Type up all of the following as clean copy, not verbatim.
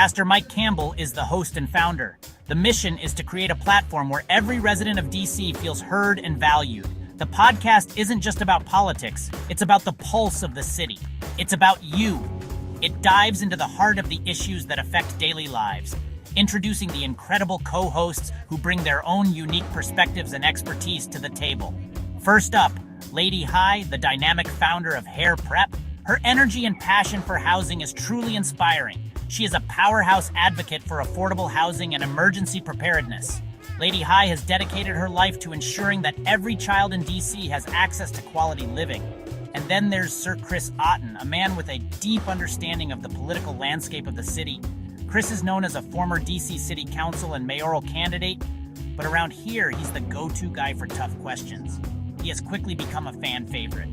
Pastor Mike Campbell is the host and founder. The mission is to create a platform where every resident of DC feels heard and valued. The podcast isn't just about politics, it's about the pulse of the city. It's about you. It dives into the heart of the issues that affect daily lives, introducing the incredible co-hosts who bring their own unique perspectives and expertise to the table. First up, Lady Hi, the dynamic founder of Hair Prep. Her energy and passion for housing is truly inspiring. She is a powerhouse advocate for affordable housing and emergency preparedness. Lady Hi has dedicated her life to ensuring that every child in DC has access to quality living. And then there's Sir Chris Otten, a man with a deep understanding of the political landscape of the city. Chris is known as a former DC City Council and mayoral candidate, but around here, he's the go-to guy for tough questions. He has quickly become a fan favorite.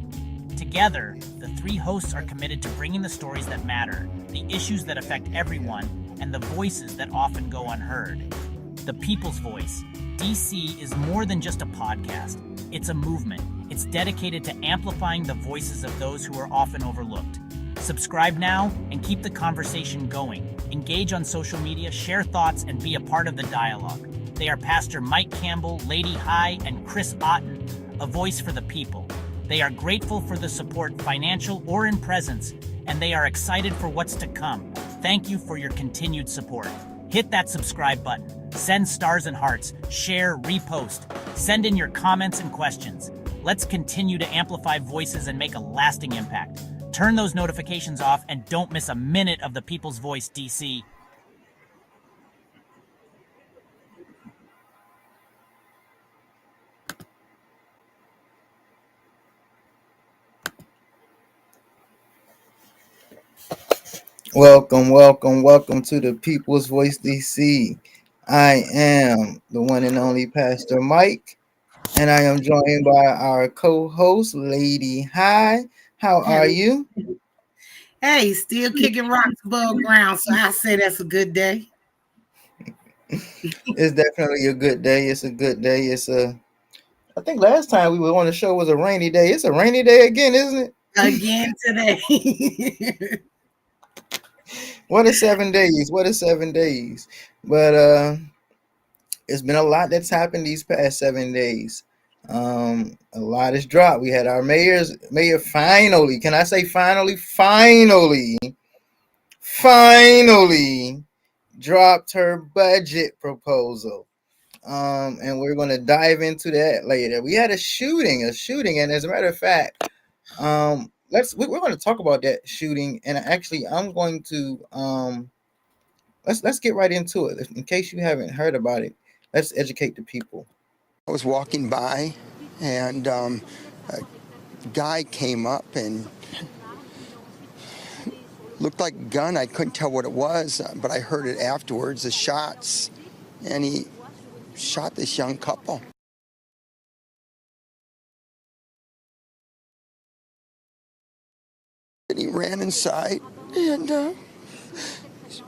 Together, the three hosts are committed to bringing the stories that matter, the issues that affect everyone, and the voices that often go unheard. The People's Voice. DC is more than just a podcast. It's a movement. It's dedicated to amplifying the voices of those who are often overlooked. Subscribe now and keep the conversation going. Engage on social media, share thoughts, and be a part of the dialogue. They are Pastor Mike Campbell, Lady Hi, and Chris Otten, a voice for the people. They are grateful for the support, financial or in presence, and they are excited for what's to come. Thank you for your continued support. Hit that subscribe button, send stars and hearts, share, repost, send in your comments and questions. Let's continue to amplify voices and make a lasting impact. Turn those notifications off and don't miss a minute of the People's Voice, DC. Welcome to the People's Voice DC. I am the one and only Pastor Mike, and I am joined by our co-host, Lady Hi. How are you? Hey, still kicking rocks above ground, so I say that's a good day. It's definitely a good day. It's a good day. I think last time we were on the show was a rainy day. It's a rainy day again, isn't it? Again today. What are 7 days? But it's been a lot that's happened these past 7 days. A lot has dropped. We had our mayor finally, can I say finally dropped her budget proposal. And we're going to dive into that later. We had a shooting, and as a matter of fact, we're going to talk about that shooting. And actually, I'm going to let's get right into it. In case you haven't heard about it, let's educate the people. I was walking by, and a guy came up and looked like a gun. I couldn't tell what it was, but I heard it afterwards, the shots, and he shot this young couple. And he ran inside and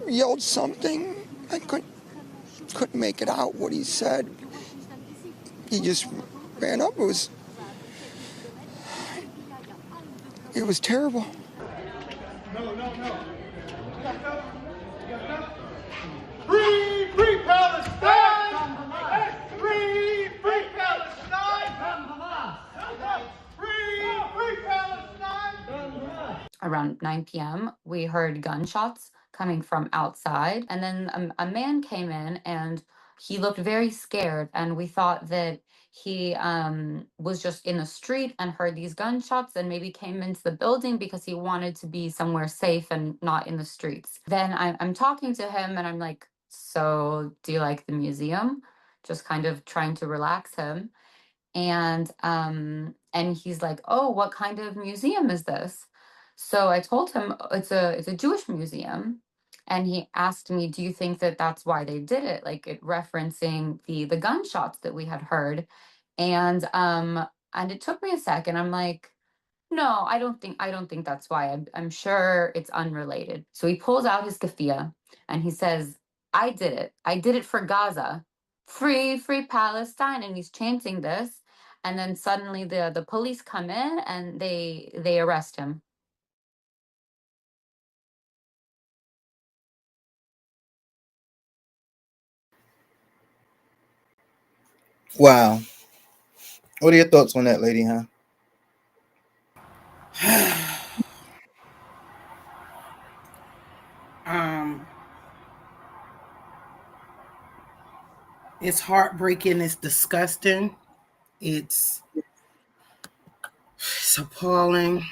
yelled something. I couldn't make it out what he said. He just ran up. It was terrible. No. Free Palestine! Free Palestine! Free Palestine! Around 9 p.m., we heard gunshots coming from outside, and then a man came in and he looked very scared, and we thought that he was just in the street and heard these gunshots and maybe came into the building because he wanted to be somewhere safe and not in the streets. Then I'm talking to him and I'm like, so do you like the museum? Just kind of trying to relax him. And he's like, oh, what kind of museum is this? So I told him it's a Jewish museum. And he asked me, do you think that that's why they did it? Like it referencing the gunshots that we had heard. And it took me a second. I'm like, no, I don't think that's why. I'm sure it's unrelated. So he pulls out his keffiyeh and he says, I did it. I did it for Gaza. Free Palestine. And he's chanting this. And then suddenly the police come in and they arrest him. Wow. What are your thoughts on that, lady? Huh? um, it's heartbreaking. It's disgusting. It's it's appalling.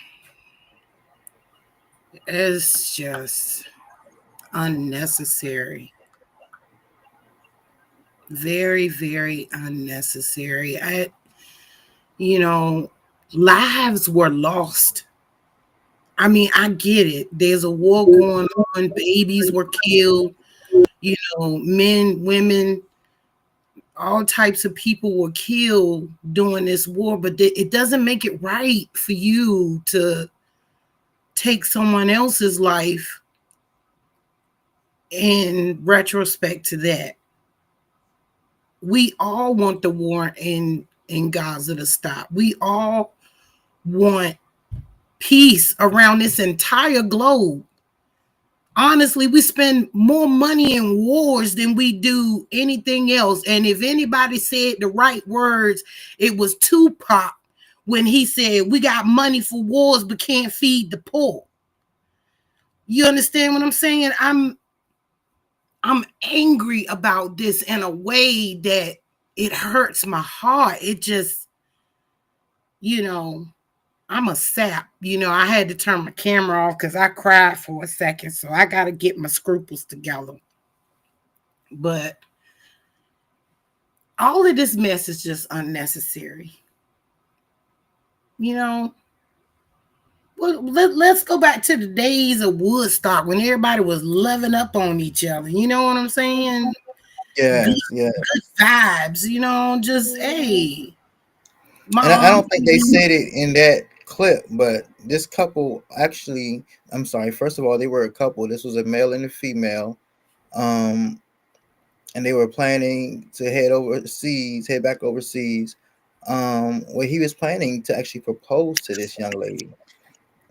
It's just unnecessary. Very, very unnecessary. You know, lives were lost. I mean, I get it. There's a war going on. Babies were killed. You know, men, women, all types of people were killed during this war. But it doesn't make it right for you to take someone else's life in retrospect to that. We all want the war in Gaza to stop. We all want peace around this entire globe. Honestly, we spend more money in wars than we do anything else. And if anybody said the right words, it was Tupac when he said, "We got money for wars but can't feed the poor." You understand what I'm saying? I'm angry about this in a way that it hurts my heart. It just, you know, I'm a sap. You know, I had to turn my camera off because I cried for a second. So I got to get my scruples together. But all of this mess is just unnecessary. You know, well, let's go back to the days of Woodstock when everybody was loving up on each other. You know what I'm saying? Good, Yes, yeah. good vibes, you know, just, hey, And I mom. don't think they said it in that clip, but this couple actually, I'm sorry, first of all, they were a couple. This was a male and a female. Um, and they were planning to head back overseas. Where he was planning to actually propose to this young lady,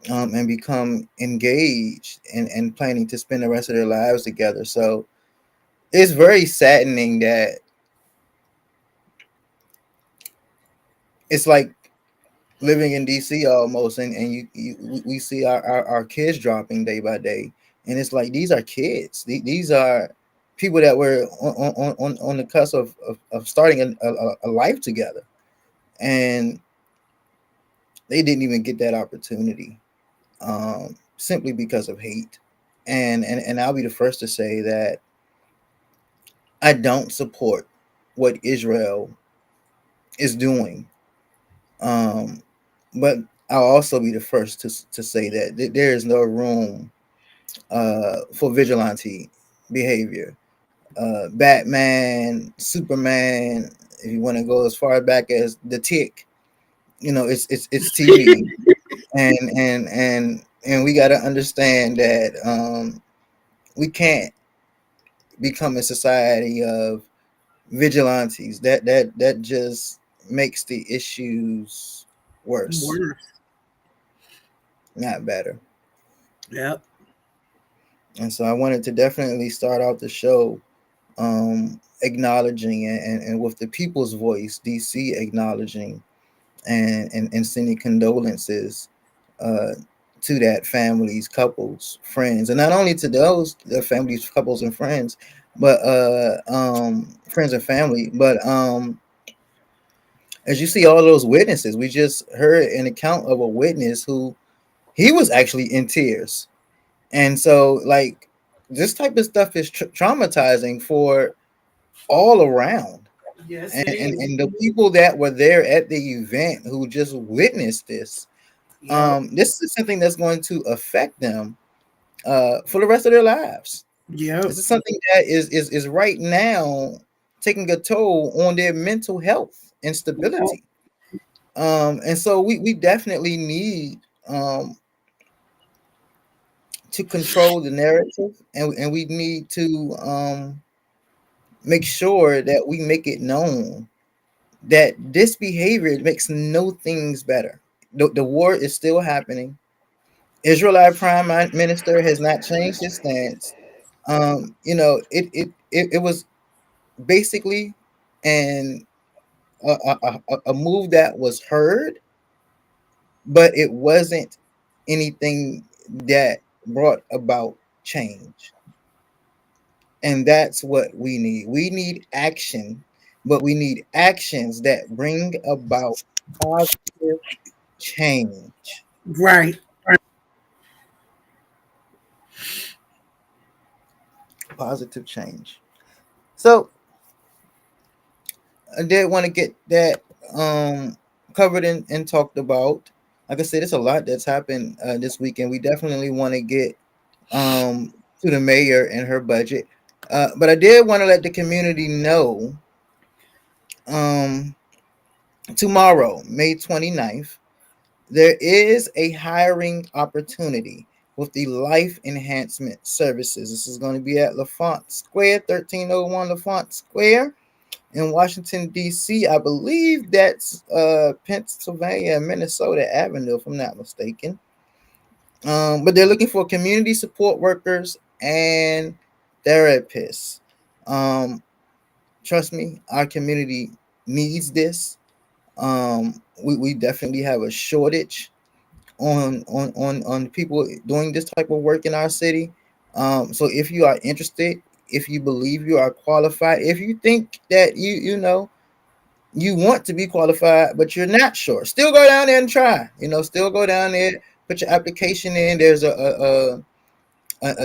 and become engaged and planning to spend the rest of their lives together. So it's very saddening that it's like living in DC almost, and we see our kids dropping day by day, and it's like these are kids. These are people that were on the cusp of starting a life together, and they didn't even get that opportunity, simply because of hate. And I'll be the first to say that I don't support what Israel is doing. Um, but I'll also be the first to say that there is no room for vigilante behavior. Batman, Superman, if you want to go as far back as the Tick, it's TV, and we got to understand that we can't become a society of vigilantes. That just makes the issues worse, Worse. not better. Yep. And so I wanted to definitely start out the show acknowledging and with the people's voice, DC acknowledging and sending condolences uh, to that families, couples, friends, and not only to those the families, couples, and friends, but friends and family, but as you see all those witnesses, we just heard an account of a witness who he was actually in tears. And so, like, this type of stuff is traumatizing for all around. Yes, And, it and, is. and the people that were there at the event who just witnessed this, Yep. this is something that's going to affect them for the rest of their lives. Yep. This is something that is right now taking a toll on their mental health and stability. And so we definitely need to control the narrative, and we need to make sure that we make it known that this behavior makes no things better. The war is still happening. Israelite Prime Minister has not changed his stance. It was basically and a move that was heard, but it wasn't anything that brought about change. And that's what we need. We need action, but we need actions that bring about positive change. Right. Positive change. So I did want to get that covered and talked about. Like I said, it's a lot that's happened this weekend. We definitely want to get to the mayor and her budget. But I did want to let the community know tomorrow, May 29th, there is a hiring opportunity with the Life Enhancement Services. This is going to be at LaFont Square, 1301 LaFont Square in Washington, D.C. I believe that's Pennsylvania and Minnesota Avenue, if I'm not mistaken. But they're looking for community support workers and therapists. Trust me, our community needs this. We definitely have a shortage on people doing this type of work in our city. So if you are interested, if you believe you are qualified, if you think that you know you want to be qualified but you're not sure, still go down there and try. Still go down there, put your application in. There's a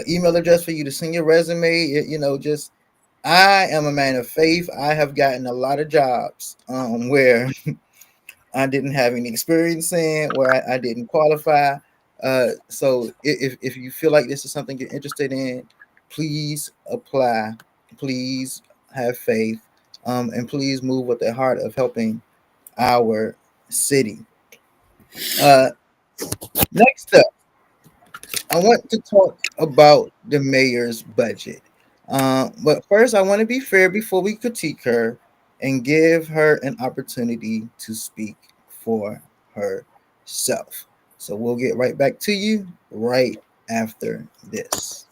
email address for you to send your resume. Just I am a man of faith. I have gotten a lot of jobs where I didn't have any experience in, where I didn't qualify. So if you feel like this is something you're interested in, please apply. Please have faith, and please move with the heart of helping our city. Next up, I want to talk about the mayor's budget. But first, I want to be fair before we critique her and give her an opportunity to speak for herself. So we'll get right back to you right after this.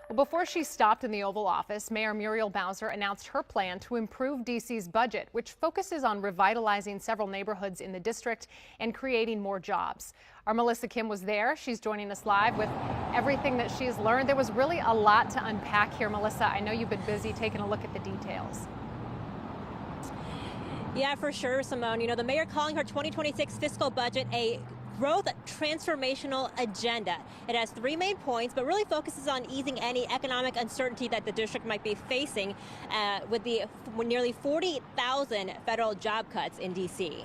Well, before she stopped in the Oval Office, Mayor Muriel Bowser announced her plan to improve D.C.'s budget, which focuses on revitalizing several neighborhoods in the district and creating more jobs. Our Melissa Kim was there. She's joining us live with everything that she's learned. There was really a lot to unpack here, Melissa. I know you've been busy taking a look at the details. Yeah, for sure, Simone. The mayor calling her 2026 fiscal budget a growth transformational agenda. It has three main points, but really focuses on easing any economic uncertainty that the district might be facing with the nearly 40,000 federal job cuts in D.C.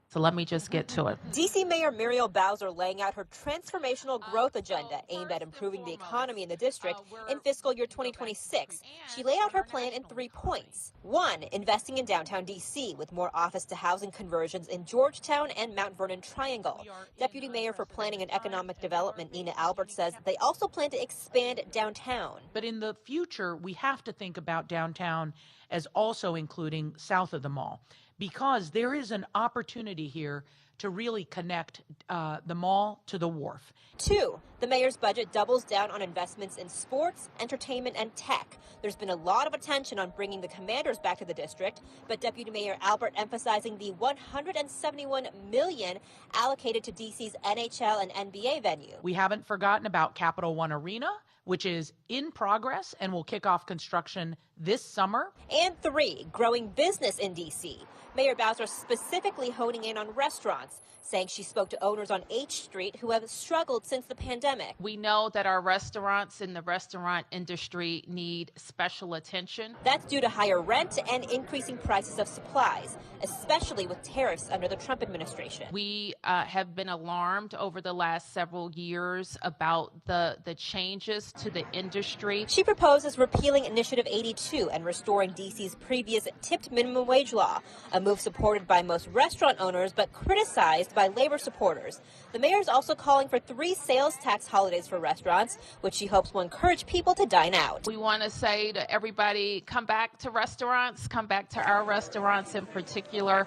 So let me just get to it. D.C. Mayor Muriel Bowser laying out her transformational growth agenda aimed at improving the economy in the district in fiscal year 2026. She laid out her plan in 3 points. 1, investing in downtown D.C. with more office-to-housing conversions in Georgetown and Mount Vernon Triangle. Deputy Mayor for Planning and Economic Development Nina Albert says they also plan to expand downtown. But in the future, we have to think about downtown as also including south of the mall, because there is an opportunity here to really connect the mall to the wharf. 2, the mayor's budget doubles down on investments in sports, entertainment, and tech. There's been a lot of attention on bringing the Commanders back to the district, but Deputy Mayor Albert emphasizing the $171 million allocated to DC's NHL and NBA venue. We haven't forgotten about Capital One Arena, which is in progress and will kick off construction this summer. And 3, growing business in D.C. Mayor Bowser specifically honing in on restaurants, saying she spoke to owners on H Street who have struggled since the pandemic. We know that our restaurants in the restaurant industry need special attention. That's due to higher rent and increasing prices of supplies, especially with tariffs under the Trump administration. We have been alarmed over the last several years about the changes to the industry. She proposes repealing Initiative 82 and restoring D.C.'s previous tipped minimum wage law, a move supported by most restaurant owners but criticized by labor supporters. The mayor is also calling for 3 sales tax holidays for restaurants, which she hopes will encourage people to dine out. We want to say to everybody, come back to restaurants, come back to our restaurants in particular.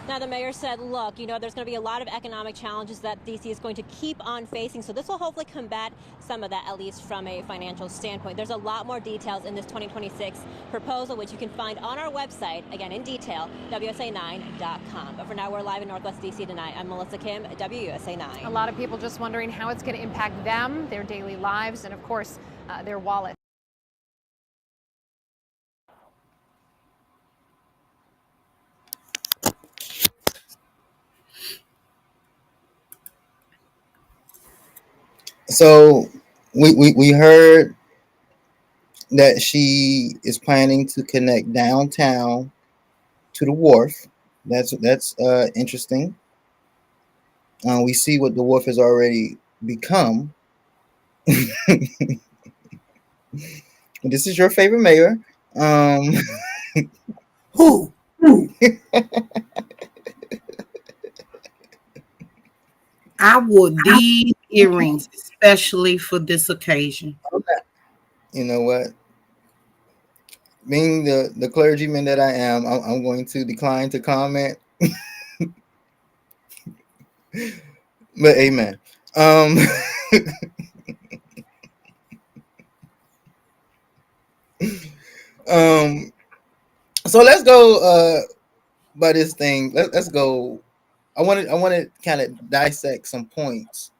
Now, the mayor said, look, there's going to be a lot of economic challenges that D.C. is going to keep on facing. So this will hopefully combat some of that, at least from a financial standpoint. There's a lot more details in this 2026 proposal, which you can find on our website, again, in detail, WSA9.com. But for now, we're live in Northwest D.C. tonight. I'm Melissa Kim, WUSA 9. A lot of people just wondering how it's going to impact them, their daily lives, and of course, their wallets. So we heard that she is planning to connect downtown to the wharf. That's interesting. We see what the wharf has already become. This is your favorite mayor. Who? I wore these earrings especially for this occasion. You know what? Being the clergyman that I am, I'm going to decline to comment. But amen. So let's go by this thing. Let's go. I want to kind of dissect some points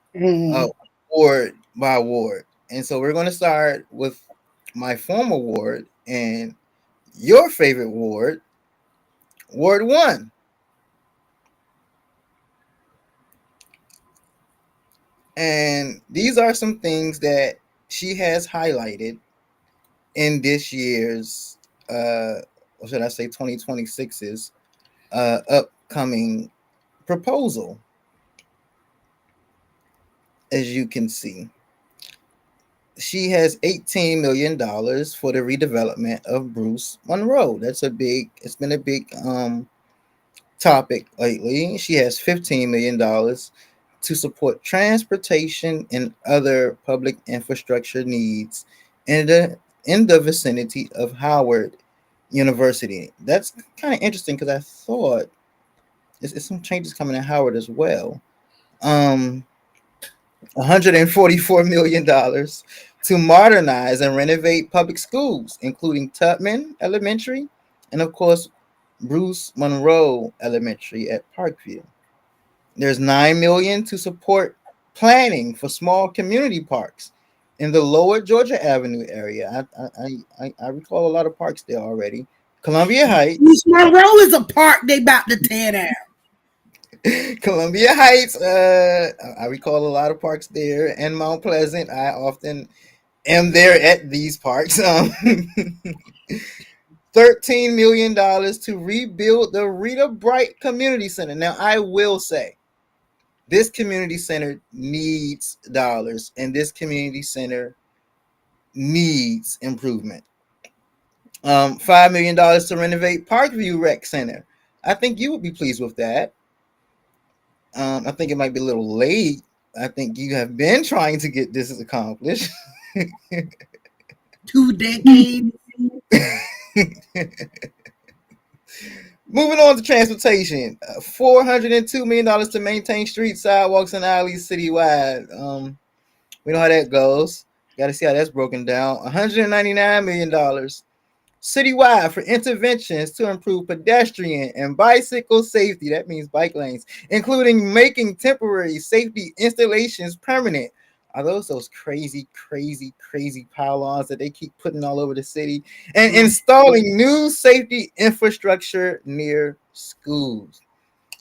ward by ward. And so we're going to start with my former ward and your favorite ward, Ward 1. And these are some things that she has highlighted in this year's, or should I say 2026's upcoming proposal. As you can see, she has $18 million for the redevelopment of Bruce Monroe. It's been a big topic lately. She has $15 million to support transportation and other public infrastructure needs in the vicinity of Howard University. That's kind of interesting because I thought it's some changes coming in Howard as well. $144 million to modernize and renovate public schools, including Tubman Elementary and, of course, Bruce Monroe Elementary at Parkview. There's $9 million to support planning for small community parks in the Lower Georgia Avenue area. I recall a lot of parks there already. Columbia Heights. Bruce Monroe is a park they about to tear down. Columbia Heights, I recall a lot of parks there, and Mount Pleasant. I often am there at these parks. $13 million to rebuild the Rita Bright Community Center. Now, I will say, this community center needs dollars, and this community center needs improvement. $5 million to renovate Parkview Rec Center. I think you would be pleased with that. I think it might be a little late. I think you have been trying to get this accomplished. 2 decades. Moving on to transportation. $402 million to maintain streets, sidewalks, and alleys citywide. We know how that goes. Got to see how that's broken down. $199 million citywide for interventions to improve pedestrian and bicycle safety. That means bike lanes, including making temporary safety installations permanent. Are those crazy pylons that they keep putting all over the city, and installing new safety infrastructure near schools?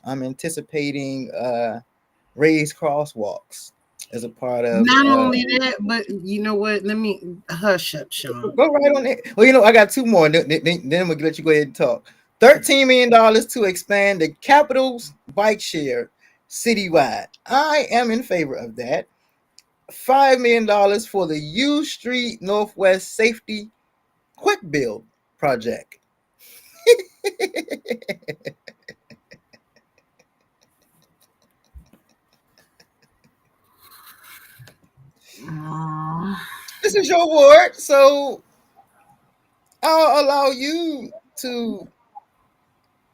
I'm anticipating raised crosswalks as a part of. Not only that, but you know what? Let me hush up, Sean. Go right on it. Well, I got 2 more. Then we'll let you go ahead and talk. $13 million to expand the Capitol's bike share citywide. I am in favor of that. $5 million for the U Street Northwest Safety Quick Build project. This is your ward, so I'll allow you to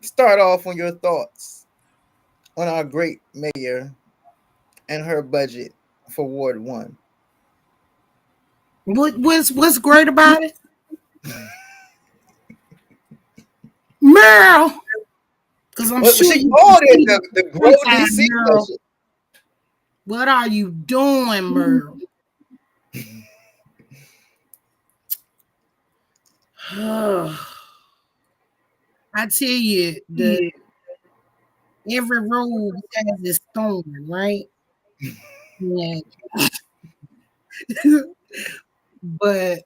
start off on your thoughts on our great mayor and her budget for Ward 1? What's great about it? Merle, because I'm sure She you called it the Grow sometime, DC Merle. budget. What are you doing, Merle? I tell you, every road has its thorn, right? Yeah. But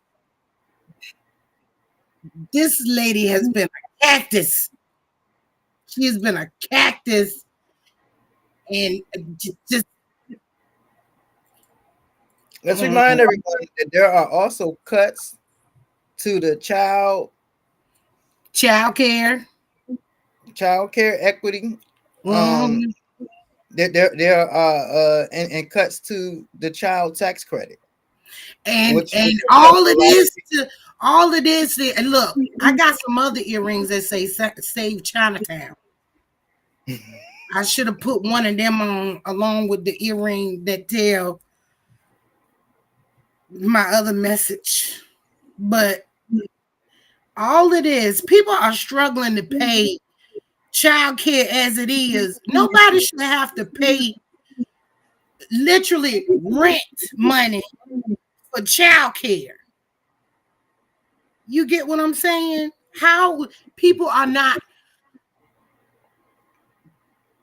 this lady has been a cactus. She has been a cactus, and just Let's remind everyone that there are also cuts to the child care equity. There are and cuts to the child tax credit. And all of this, and look, I got some other earrings that say Save Chinatown. I should have put one of them on along with the earring that tell my other message. But all it is, people are struggling to pay child care as it is. Nobody should have to pay literally rent money for child care. You get what I'm saying? How people are not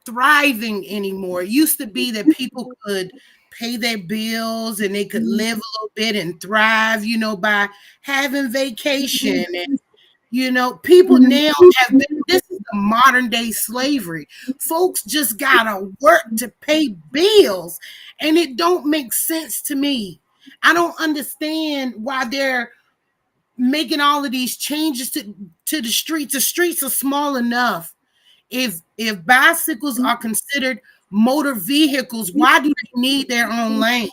thriving anymore. It used to be that people could pay their bills and they could live a little bit and thrive, by having vacation. And, people now have been, this is the modern day slavery. Folks just gotta work to pay bills, and it don't make sense to me. I don't understand why they're making all of these changes to the streets. The streets are small enough. If bicycles are considered motor vehicles, why do they need their own lane?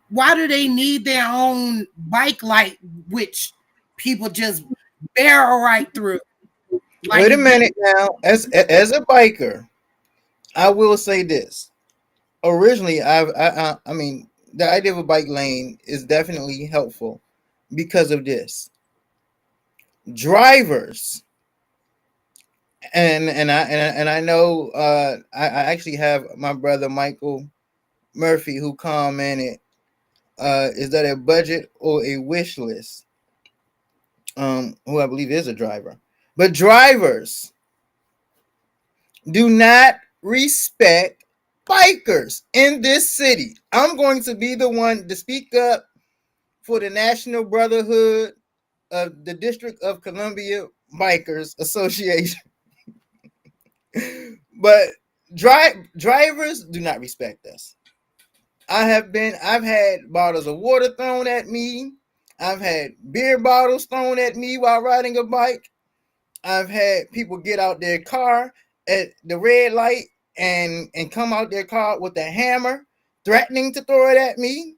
Why do they need their own bike light, which people just barrel right through? Wait a minute now. As a biker, I will say this. Originally, I mean, the idea of a bike lane is definitely helpful because of this. Drivers, and I know I actually have my brother Michael Murphy who commented, is that a budget or a wish list? Who I believe is a driver. But drivers do not respect bikers in this city. I'm going to be the one to speak up for the National Brotherhood of the District of Columbia Bikers Association. But drivers do not respect us. I've had bottles of water thrown at me. I've had beer bottles thrown at me while riding a bike. I've had people get out their car at the red light and come out their car with a hammer, threatening to throw it at me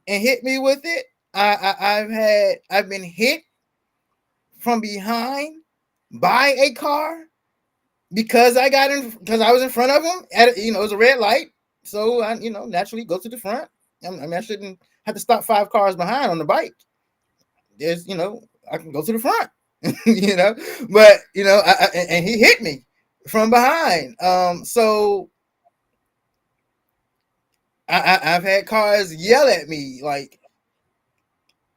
and hit me with it. I've been hit from behind by a car because I was in front of them it was a red light. So I, naturally go to the front. I shouldn't have to stop 5 cars behind on the bike. There's, I can go to the front, but and he hit me from behind. So I've had cars yell at me like,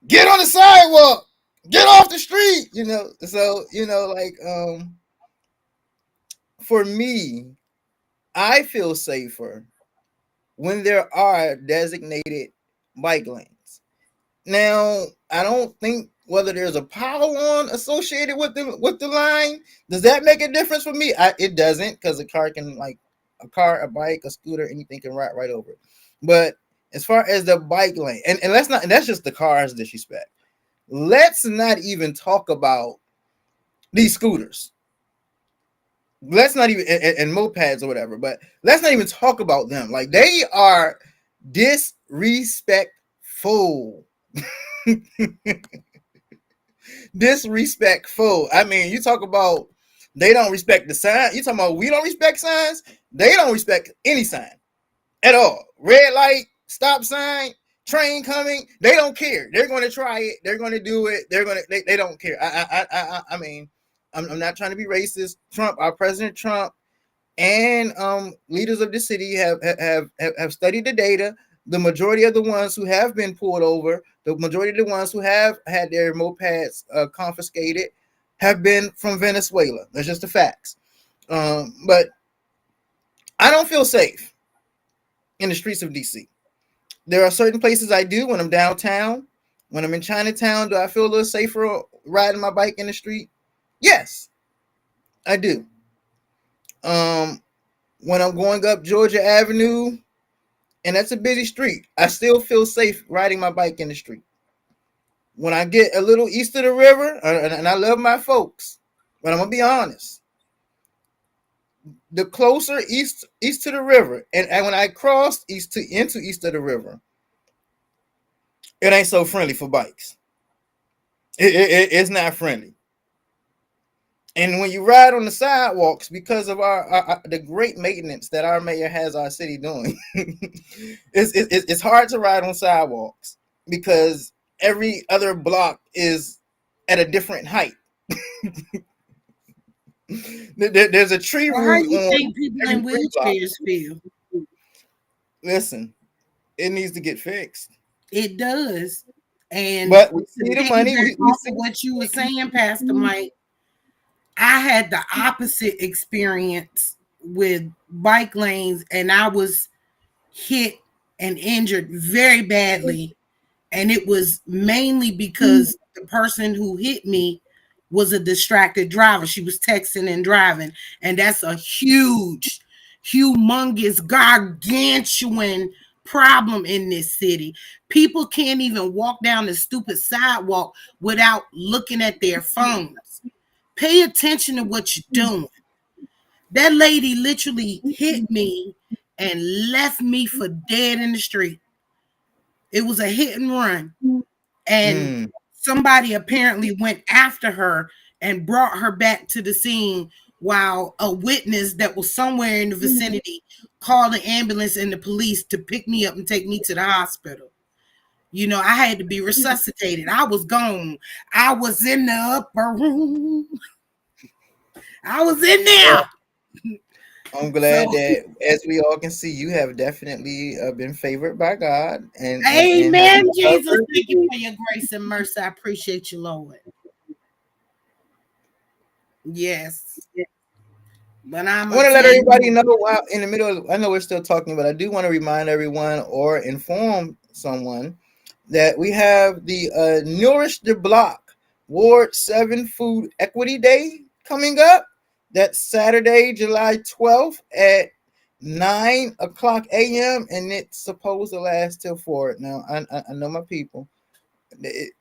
"Get on the sidewalk, get off the street," So for me, I feel safer when there are designated bike lanes. Now, I don't think whether there's a pylon associated with the line, does that make a difference for me? It doesn't, because a car can, a bike, a scooter, anything can ride right over it. But as far as the bike lane, and that's just the cars disrespect. Let's not even talk about these scooters. Let's not even and mopeds or whatever, but let's not even talk about them. Like, they are disrespectful. Disrespectful. I mean, you talk about They don't respect the sign. You talking about we don't respect signs? They don't respect any sign at all. Red light, stop sign, train coming. They don't care. They're going to try it. They're going to do it. They don't care. I mean, I'm not trying to be racist. Trump, our President Trump, and leaders of the city have studied the data. The majority of the ones who have been pulled over, the majority of the ones who have had their mopeds confiscated, have been from Venezuela. That's just the facts. But I don't feel safe in the streets of DC. There are certain places I do when I'm downtown. When I'm in Chinatown, do I feel a little safer riding my bike in the street? Yes, I do. When I'm going up Georgia Avenue, and that's a busy street, I still feel safe riding my bike in the street. When I get a little east of the river, and I love my folks, but I'm gonna be honest, the closer east to the river, and when I cross into east of the river, it ain't so friendly for bikes. It's not friendly. And when you ride on the sidewalks, because of the great maintenance that our mayor has our city doing, it's hard to ride on sidewalks because every other block is at a different height. There's a tree root. How do you think people in wheelchairs feel? Listen, it needs to get fixed. It does. And but we see the money. We see what you were saying, Pastor Mike. I had the opposite experience with bike lanes, and I was hit and injured very badly. And it was mainly because the person who hit me was a distracted driver. She was texting and driving. And that's a huge, humongous, gargantuan problem in this city. People can't even walk down the stupid sidewalk without looking at their phones. Pay attention to what you're doing. That lady literally hit me and left me for dead in the street. It was a hit and run. And somebody apparently went after her and brought her back to the scene while a witness that was somewhere in the vicinity called the ambulance and the police to pick me up and take me to the hospital. You know, I had to be resuscitated. I was gone. I was in the upper room. I was in there. I'm glad that, as we all can see, you have definitely been favored by God. And amen, Jesus. Thank you for your grace and mercy. I appreciate you, Lord. Yes. But I want to let everybody know while in the middle of, I know we're still talking, but I do want to remind everyone or inform someone that we have the Nourish the Block Ward 7 Food Equity Day coming up. That's Saturday, July 12th at 9 o'clock a.m. and it's supposed to last till 4. Now, I know my people.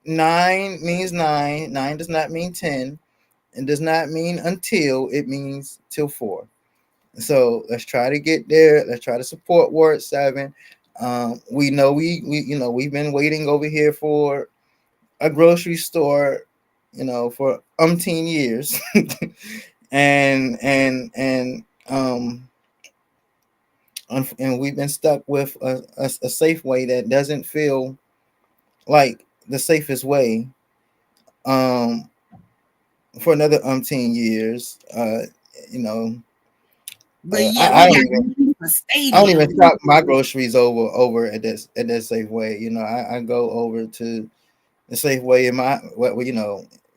9 means 9. 9 does not mean 10. It does not mean until. It means till 4. So let's try to get there. Let's try to support Ward 7. We know we've been waiting over here for a grocery store, for umpteen years. And we've been stuck with a safe way that doesn't feel like the safest way for another umpteen years. But I don't even shop my groceries over at that Safeway. I go over to the Safeway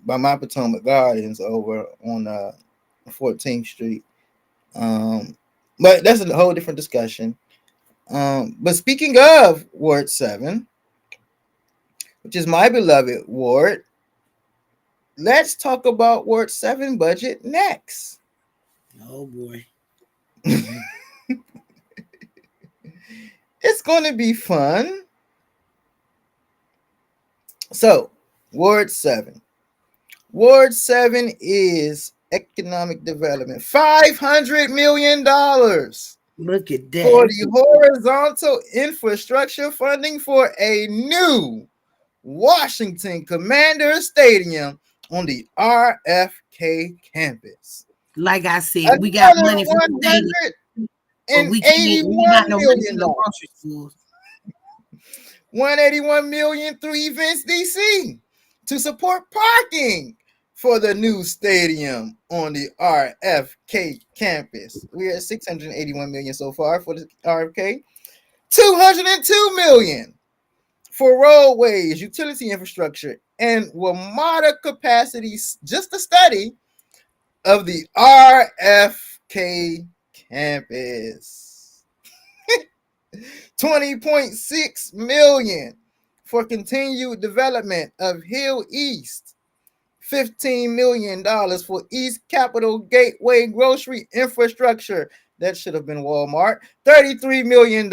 by my Potomac Gardens over on 14th Street. But that's a whole different discussion. But speaking of Ward 7, which is my beloved ward, let's talk about Ward 7 budget next. Oh boy. It's going to be fun. So, Ward 7. Ward 7 is economic development. $500 million. Look at that. For the horizontal infrastructure funding for a new Washington Commander Stadium on the RFK campus. Like I said, we got Another money for the stadium, but we can't. We got $181 no money for million. no grocery stores. 181 million through Events DC to support parking for the new stadium on the RFK campus. We're at 681 million so far for the RFK. 202 million for roadways, utility infrastructure, and WMATA capacities. Just a study of the RFK campus. 20.6 million for continued development of Hill East. $15 million for East Capitol Gateway grocery infrastructure. That should have been Walmart. $33 million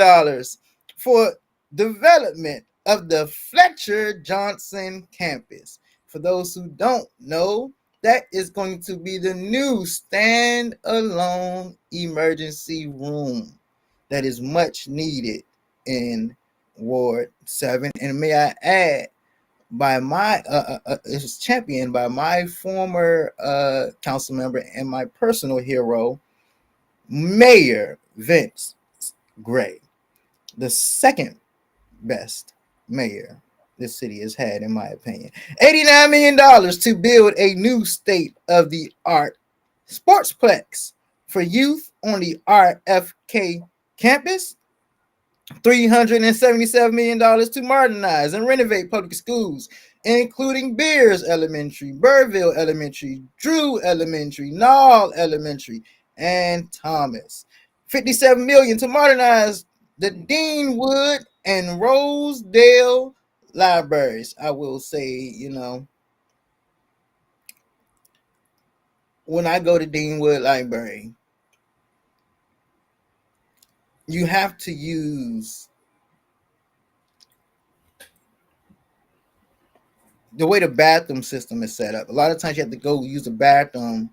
for development of the Fletcher Johnson campus. For those who don't know, that is going to be the new standalone emergency room that is much needed in Ward 7. And may I add, by my it was championed by my former council member and my personal hero, Mayor Vince Gray, the second best mayor this city has had, in my opinion. $89 million to build a new state-of-the-art sportsplex for youth on the RFK campus. $377 million to modernize and renovate public schools, including Beers Elementary, Burville Elementary, Drew Elementary, Knoll Elementary, and Thomas. $57 million to modernize the Deanwood and Rosedale libraries. I will say, when I go to Deanwood Library, you have to use the way the bathroom system is set up. A lot of times you have to go use a bathroom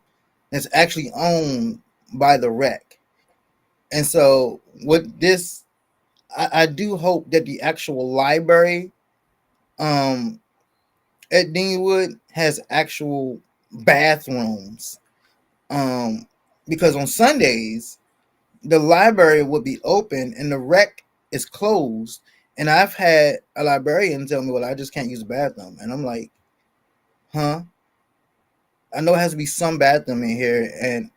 that's actually owned by the rec. And so with this, I do hope that the actual library at Deanwood has actual bathrooms. Because on Sundays, the library would be open and the rec is closed. And I've had a librarian tell me, well, I just can't use the bathroom. And I'm like, huh? I know it has to be some bathroom in here. And,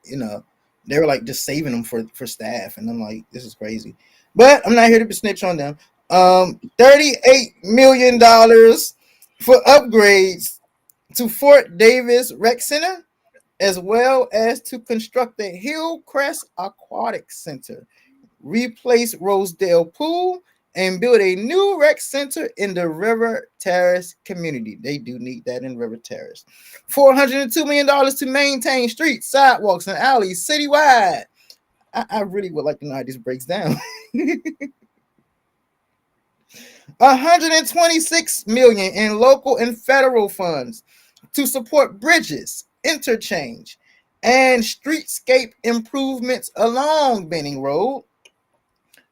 they were like just saving them for staff. And I'm like, this is crazy. But I'm not here to snitch on them. $38 million for upgrades to Fort Davis Rec Center, as well as to construct the Hillcrest Aquatic Center, replace Rosedale Pool, and build a new rec center in the River Terrace community. They do need that in River Terrace. $402 million to maintain streets, sidewalks, and alleys citywide. I really would like to know how this breaks down. $126 million in local and federal funds to support bridges, interchange, and streetscape improvements along Benning Road.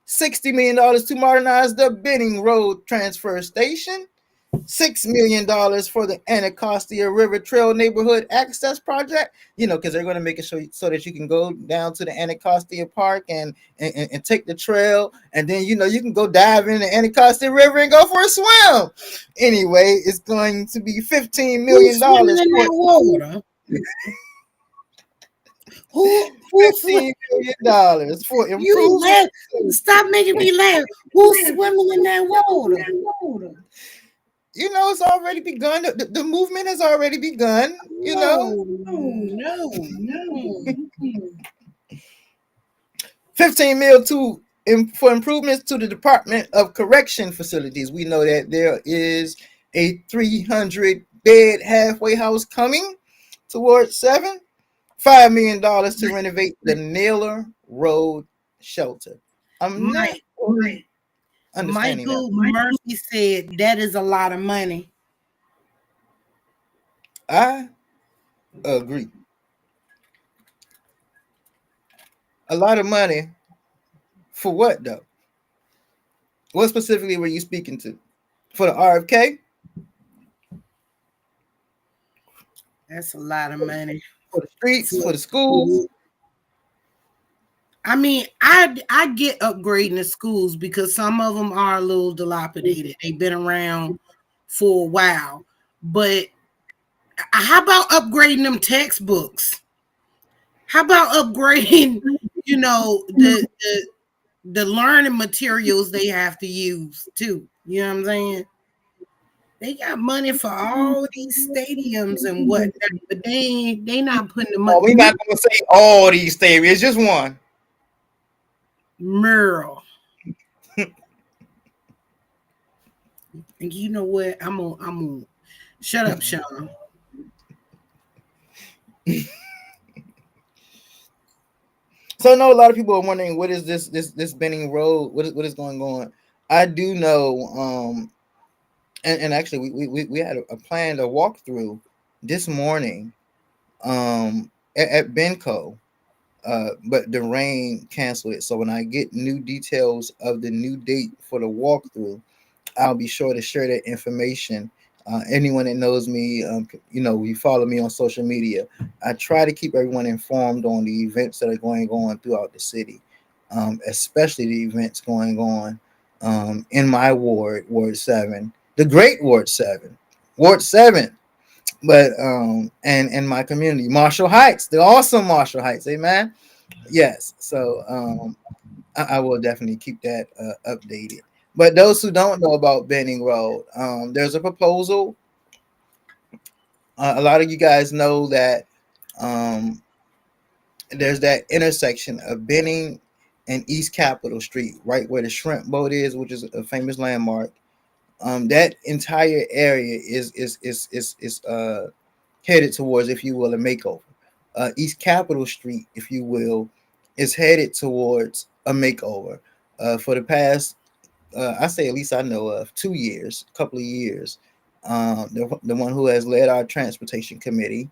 $60 million to modernize the Benning Road transfer station. $6 million for the Anacostia River Trail Neighborhood Access Project, because they're going to make it so that you can go down to the Anacostia Park and take the trail. And then, you can go dive in the Anacostia River and go for a swim. Anyway, it's going to be $15 million. Who's in that water? $15 million for improvement. Stop making me laugh. Who's swimming in that water? It's already begun. The movement has already begun. No. 15 mil for improvements to the Department of Correction facilities. We know that there is a 300-bed halfway house coming towards 7. $5 million to renovate the Naylor Road shelter. I'm not understanding Michael that. Murphy said that is a lot of money. I agree. A lot of money for what, though? What specifically were you speaking to? For the RFK? That's a lot of money. for the streets, for the schools. I mean, I get upgrading the schools because some of them are a little dilapidated. They've been around for a while. But how about upgrading them textbooks? How about upgrading, the learning materials they have to use too? You know what I'm saying? They got money for all these stadiums and whatnot, but they not putting the money. We're not gonna say all these things. It's just one. Merle. And you know what? I'm gonna shut up, Sean. So I know a lot of people are wondering what is this Benning Road? What is going on? I do know, and actually we had a planned a walkthrough this morning, at Benco, but the rain canceled it. So when I get new details of the new date for the walkthrough, I'll be sure to share that information. Anyone that knows me, you follow me on social media. I try to keep everyone informed on the events that are going on throughout the city, especially the events going on in my ward, Ward 7, the great Ward 7, but and my community, Marshall Heights, the awesome Marshall Heights, amen. Yes, so I will definitely keep that updated. But those who don't know about Benning Road, there's a proposal. A lot of you guys know that there's that intersection of Benning and East Capitol Street, right where the shrimp boat is, which is a famous landmark. That entire area is headed towards, if you will, a makeover. East Capitol Street, if you will, is headed towards a makeover. For the past, I say at least I know of 2 years, a couple of years. The one who has led our transportation committee,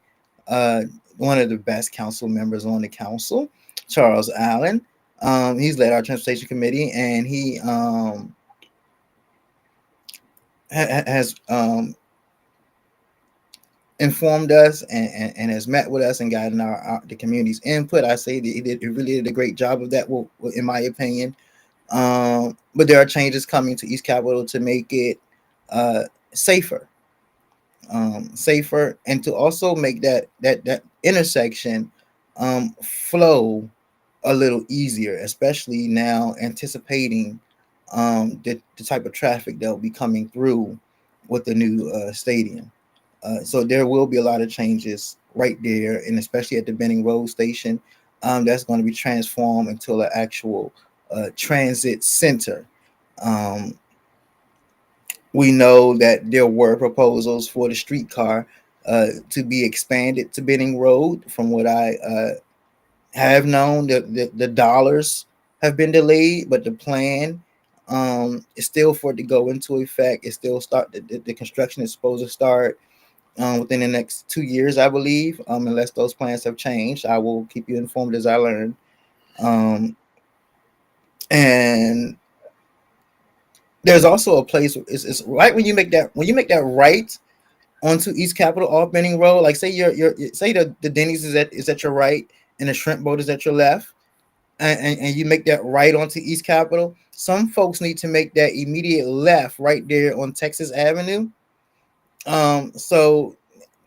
one of the best council members on the council, Charles Allen. He's led our transportation committee, and he has informed us and has met with us and gotten the community's input. I say that he really did a great job of that, in my opinion. But there are changes coming to East Capitol to make it safer, and to also make that intersection flow a little easier, especially now anticipating the type of traffic that will be coming through with the new stadium. So there will be a lot of changes right there, and especially at the Benning Road station, that's going to be transformed into an actual transit center. We know that there were proposals for the streetcar to be expanded to Benning Road. From what I have known, the dollars have been delayed, but the plan is still for it to go into effect. It's still the construction is supposed to start within the next 2 years, I believe, unless those plans have changed. I will keep you informed as I learn. And there's also a place, it's right when you make that right onto East Capitol off Benning Road, like say say the Denny's is at your right and the shrimp boat is at your left, and you make that right onto East Capitol. Some folks need to make that immediate left right there on Texas Avenue. So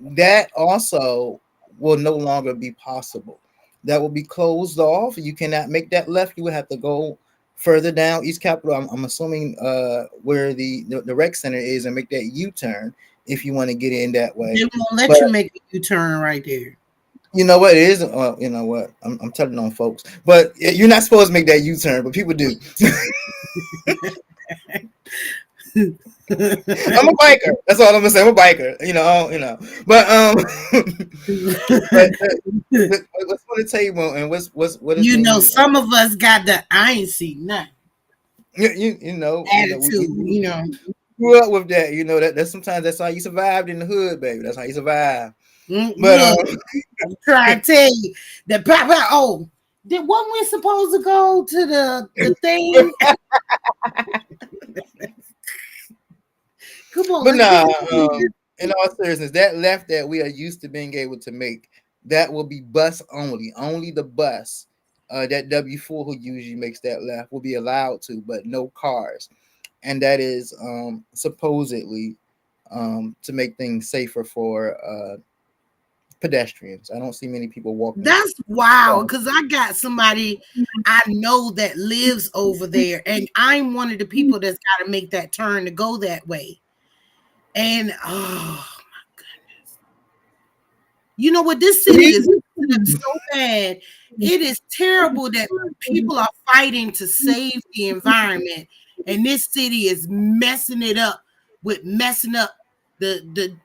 that also will no longer be possible. That will be closed off. You cannot make that left. You would have to go further down East Capitol. I'm assuming where the rec center is, and make that U-turn if you want to get in that way. They won't let you make a U-turn right there. You know what it is? You know what? I'm telling on folks, but you're not supposed to make that U-turn, but people do. I'm a biker. That's all I'm gonna say. I'm a biker. But what's on the table, and what is some of us got the I ain't see nothing. Attitude. Grew up with that. That's sometimes that's how you survived in the hood, baby. That's how you survive. But I'm trying to tell you that Papa. Oh, wasn't we supposed to go to the thing? Come on, but in all seriousness, that left that we are used to being able to make that will be bus only. Only the bus, that W4 who usually makes that left, will be allowed to, but no cars. And that is supposedly to make things safer for pedestrians. I don't see many people walking. That's wild, because I got somebody I know that lives over there, and I'm one of the people that's got to make that turn to go that way. And oh my goodness, you know what? This city is so bad. It is terrible that people are fighting to save the environment, and this city is messing it up with messing up the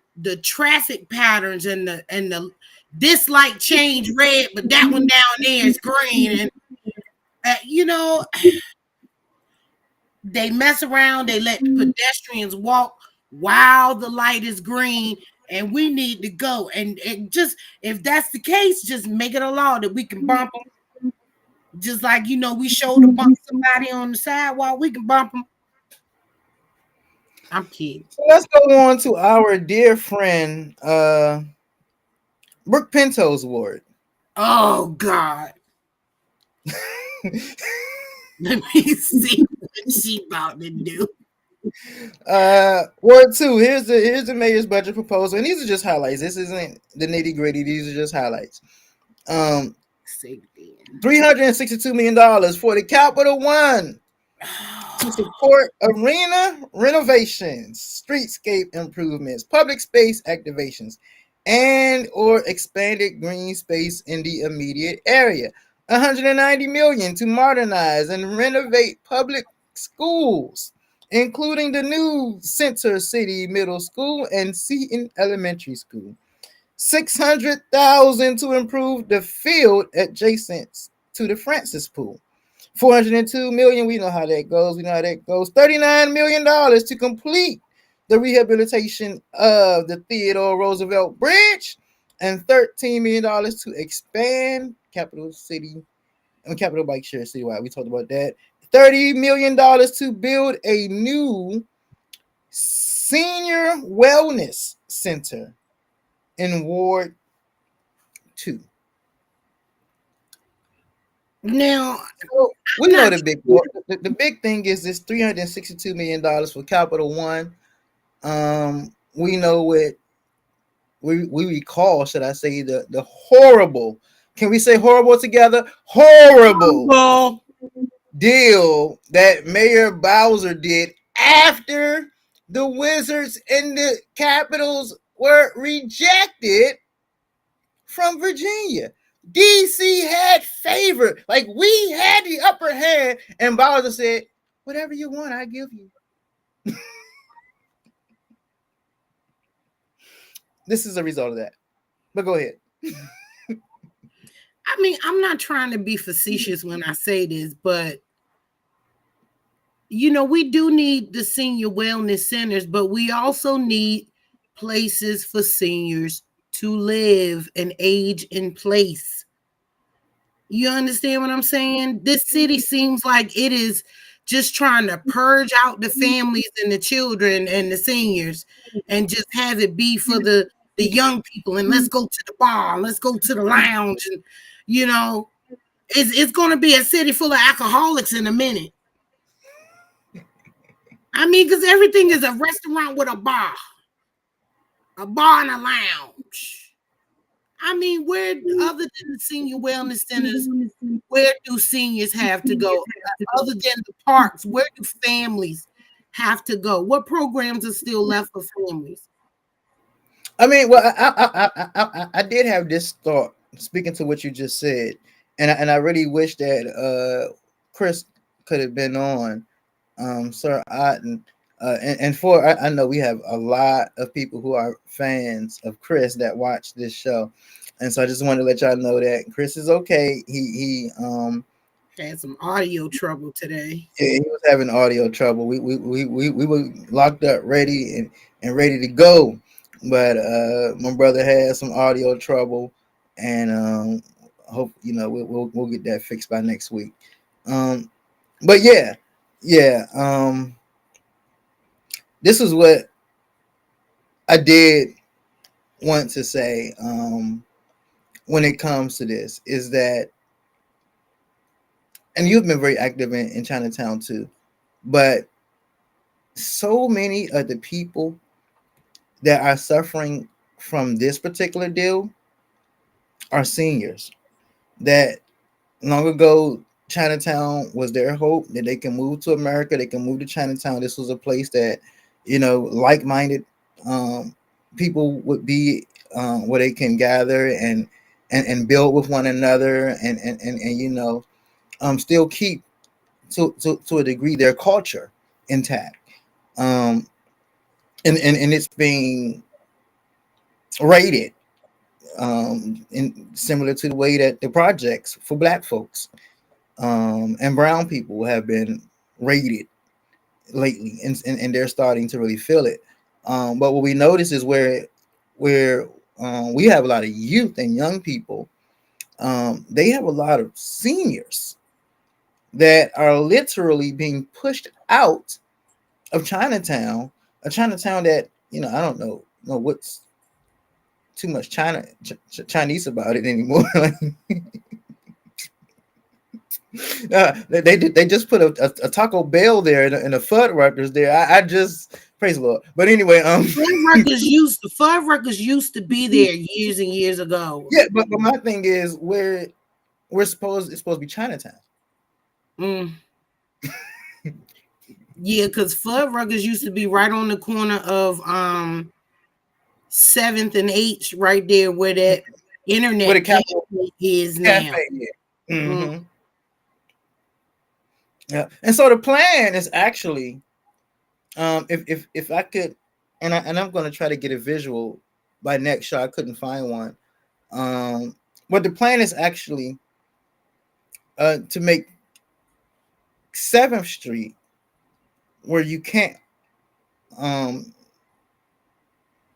traffic patterns and the this light change red, but that one down there is green, and you know, they mess around. They let the pedestrians walk while the light is green, and we need to go. And just if that's the case, just make it a law that we can bump them. Just like, you know, we showed to bump somebody on the sidewalk, we can bump them. I'm kidding. So let's go on to our dear friend Brooke Pinto's ward. Oh God. Let me see what she about to do. Ward 2. Here's the mayor's budget proposal, and these are just highlights. This isn't the nitty gritty. These are just highlights. $362 million for the Capital One to support arena renovations, streetscape improvements, public space activations, and or expanded green space in the immediate area. $190 million to modernize and renovate public schools, including the new Center City Middle School and Seton Elementary School. $600,000 to improve the field adjacent to the Francis Pool. $402 million. We know how that goes. $39 million to complete the rehabilitation of the Theodore Roosevelt Bridge, and $13 million to expand Capital Bike Share Citywide. We talked about that. $30 million to build a new senior wellness center in Ward 2. Now, we know the big thing is this $362 million for Capital One. We know what we recall, should I say, the horrible, can we say horrible together? Horrible deal that Mayor Bowser did after the Wizards and the Capitals were rejected from Virginia. DC had favor, like we had the upper hand, and Bowser said, whatever you want, I give you. This is a result of that. But go ahead. I mean, I'm not trying to be facetious when I say this, but you know, we do need the senior wellness centers, but we also need places for seniors to live and age in place. You understand what I'm saying? This city seems like it is just trying to purge out the families and the children and the seniors and just have it be for the young people, and let's go to the bar, let's go to the lounge, and you know, it's going to be a city full of alcoholics in a minute. I mean, because everything is a restaurant with a bar and a lounge. I mean, where, other than the senior wellness centers, where do seniors have to go? Other than the parks, where do families have to go? What programs are still left for families? I mean, well, I did have this thought, speaking to what you just said, and I really wish that Chris could have been on, Sir Otten, and for I know we have a lot of people who are fans of Chris that watch this show, and so I just wanted to let y'all know that Chris is okay. He had some audio trouble today. Yeah, he was having audio trouble. We were locked up, ready and ready to go. But my brother had some audio trouble, and hope we'll get that fixed by next week. But yeah. This is what I did want to say. when it comes to this is that, and you've been very active in Chinatown too, but so many of the people that are suffering from this particular deal are seniors that long ago Chinatown was their hope that they can move to America, they can move to Chinatown. This was a place that, like-minded people would be, where they can gather and build with one another and still keep to a degree their culture intact. Um, and it's being rated in similar to the way that the projects for Black folks and brown people have been rated lately, and they're starting to really feel it. But what we notice is where we have a lot of youth and young people. They have a lot of seniors that are literally being pushed out of Chinatown, a Chinatown that, I don't know what's too much Chinese about it anymore. They just put a Taco Bell there and a Fuddruckers there. I just praise the Lord. But anyway, Fuddruckers used to be there years and years ago. Yeah, but my thing is it's supposed to be Chinatown. Yeah, because Fuddruckers used to be right on the corner of 7th and H, right there where that internet cafe is now. Yeah. Mm-hmm. Yeah, and so the plan is actually, if I could, and I'm going to try to get a visual by next show. I couldn't find one. But the plan is actually to make 7th Street where you can't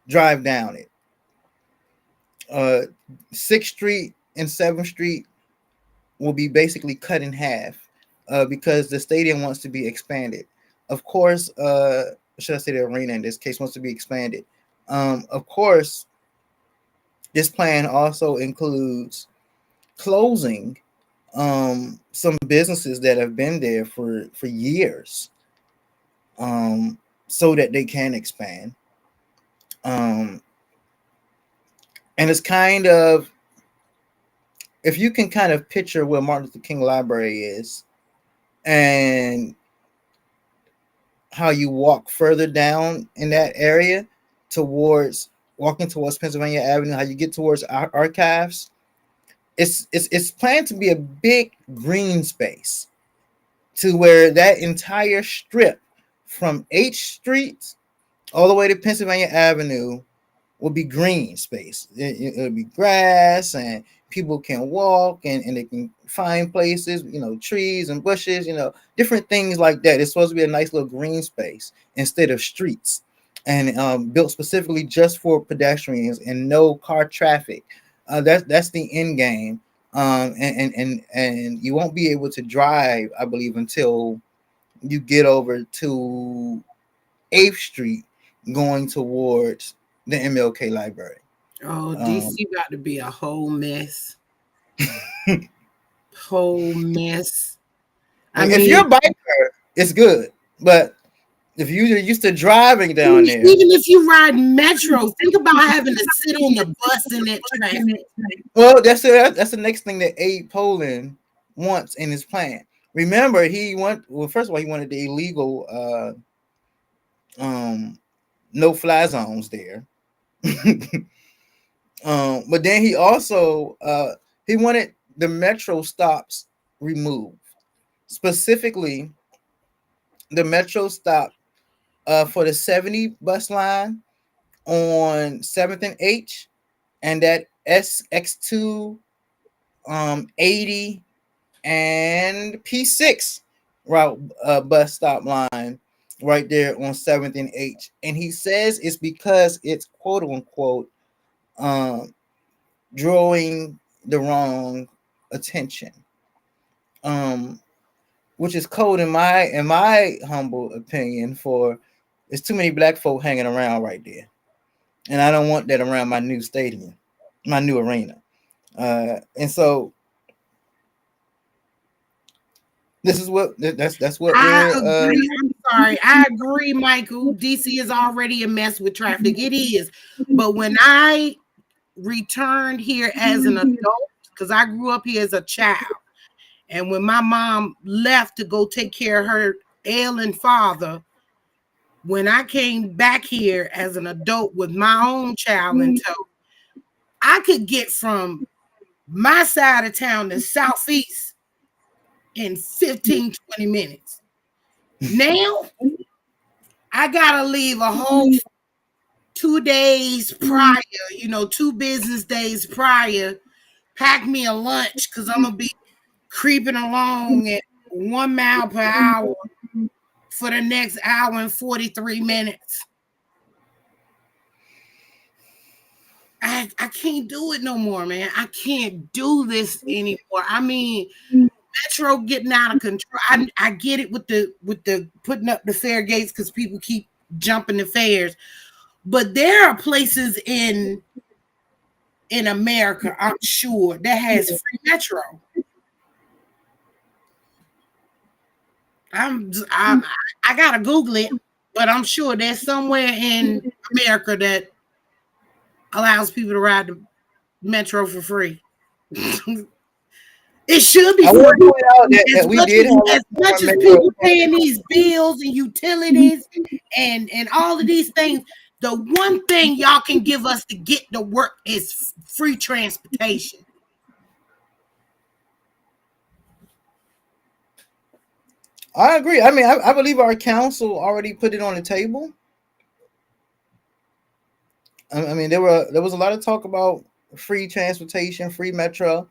drive down it. 6th Street and 7th Street will be basically cut in half because the stadium wants to be expanded. Of course, should I say the arena in this case wants to be expanded. Of course, this plan also includes closing some businesses that have been there for years so that they can expand. And it's kind of, if you can kind of picture where Martin Luther King Library is and how you walk further down in that area walking towards Pennsylvania Avenue, how you get towards Archives, it's planned to be a big green space to where that entire strip from H Street all the way to Pennsylvania Avenue will be green space. It'll be grass and people can walk and they can find places, trees and bushes, different things like that. It's supposed to be a nice little green space instead of streets, and built specifically just for pedestrians and no car traffic. That's the end game. And you won't be able to drive, I believe, until you get over to 8th Street going towards the MLK Library. Oh, DC about to be a whole mess. Whole mess. I mean, if you're a biker, it's good. But if you're used to driving down there, even if you ride metro, think about having to sit on the bus in that traffic. Well, that's the next thing that Abe Pollin wants in his plan. Remember, first of all, he wanted the illegal no-fly zones there. But then he also he wanted the metro stops removed, specifically the metro stop for the 70 bus line on 7th and H, and that SX2 80 and P6 route bus stop line right there on 7th and H. And he says it's because it's quote unquote drawing the wrong attention, which is code in my humble opinion for there's too many black folk hanging around right there, and I don't want that around my new stadium, my new arena. And so this is what that's what I we're agree. I'm sorry. I agree, Michael. DC is already a mess with traffic. It is. But when I returned here as an adult, because I grew up here as a child, and when my mom left to go take care of her ailing father, when I came back here as an adult with my own child in tow, I could get from my side of town to Southeast in 15, 20 minutes. Now, I gotta leave a whole 2 days prior, 2 business days prior, pack me a lunch because I'm gonna be creeping along at 1 mile per hour for the next hour and 43 minutes. I can't do it no more, man. I can't do this anymore. I mean, Metro getting out of control. I get it with the putting up the fare gates because people keep jumping the fares, but there are places in America, I'm sure, that has free Metro. I gotta Google it, but I'm sure there's somewhere in America that allows people to ride the Metro for free. It should be I want to free. point out that we did have As much as people paying these bills and utilities and all of these things, the one thing y'all can give us to get to work is free transportation. I agree. I mean, I believe our council already put it on the table. I mean, there was a lot of talk about free transportation, free Metro.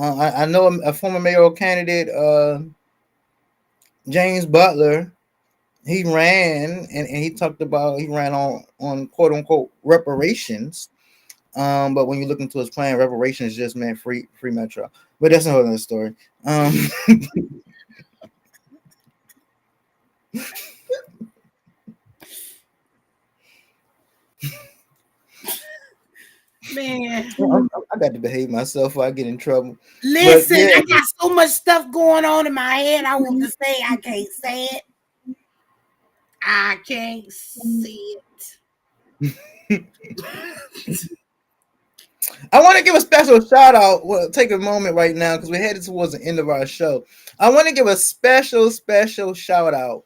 I know a former mayoral candidate, James Butler. He ran and he talked about he ran on quote unquote reparations. But when you look into his plan, reparations just meant free Metro. But that's another story. Man, I got to behave myself or I get in trouble. Listen, yeah. I got so much stuff going on in my head. I want to say I can't say it. I can't see it. I want to give a special shout out. Well, take a moment right now because we're headed towards the end of our show. I want to give a special shout out,